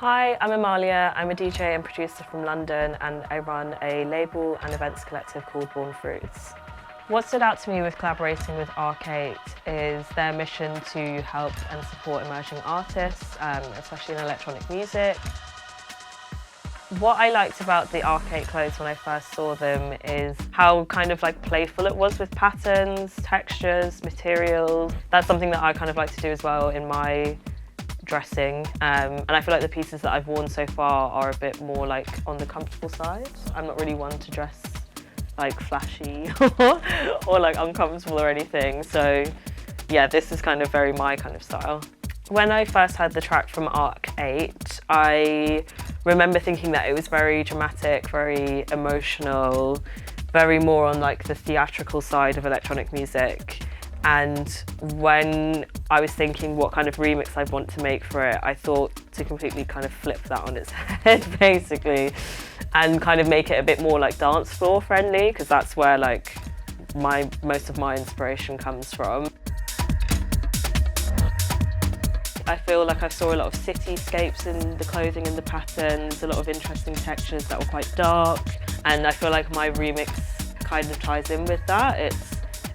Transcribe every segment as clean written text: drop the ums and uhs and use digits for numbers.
Hi, I'm Amaliah. I'm a DJ and producer from London, and I run a label and events collective called Born Fruits. What stood out to me with collaborating with Arc8 is their mission to help and support emerging artists, especially in electronic music. What I liked about the Arc8 clothes when I first saw them is how kind of like playful it was with patterns, textures, materials. That's something that I kind of like to do as well in my dressing, and I feel like the pieces that I've worn so far are a bit more like on the comfortable side. I'm not really one to dress like flashy or like uncomfortable or anything, so yeah, this is kind of very my kind of style. When I first heard the track from Arc8, I remember thinking that it was very dramatic, very emotional, very more on like the theatrical side of electronic music. And when I was thinking what kind of remix I'd want to make for it, I thought to completely kind of flip that on its head, basically, and kind of make it a bit more like dance floor friendly, because that's where like most of my inspiration comes from. I feel like I saw a lot of cityscapes in the clothing and the patterns, a lot of interesting textures that were quite dark, and I feel like my remix kind of ties in with that.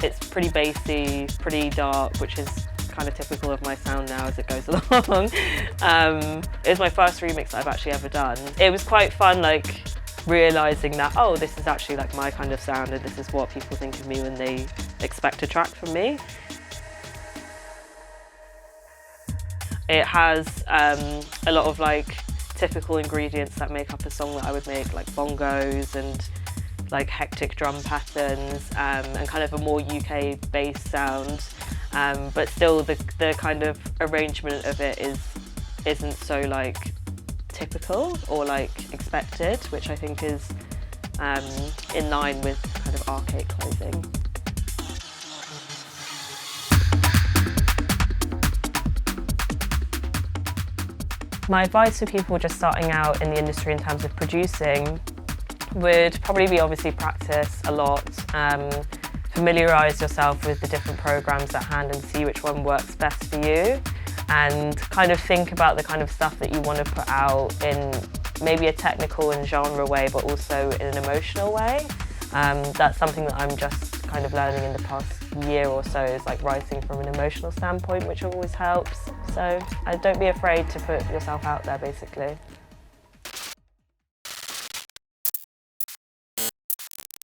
It's pretty bassy, pretty dark, which is kind of typical of my sound now as it goes along. It was my first remix that I've actually ever done. It was quite fun, like realising that, oh, this is actually like my kind of sound and this is what people think of me when they expect a track from me. It has a lot of like typical ingredients that make up a song that I would make, like bongos and like hectic drum patterns, and kind of a more UK based sound, but still the kind of arrangement of it isn't so like typical or like expected, which I think is in line with kind of Arc8 clothing. My advice for people just starting out in the industry in terms of producing would probably be obviously practice a lot, familiarise yourself with the different programs at hand and see which one works best for you, and kind of think about the kind of stuff that you want to put out in maybe a technical and genre way, but also in an emotional way. That's something that I'm just kind of learning in the past year or so, is like writing from an emotional standpoint, which always helps. So don't be afraid to put yourself out there, basically.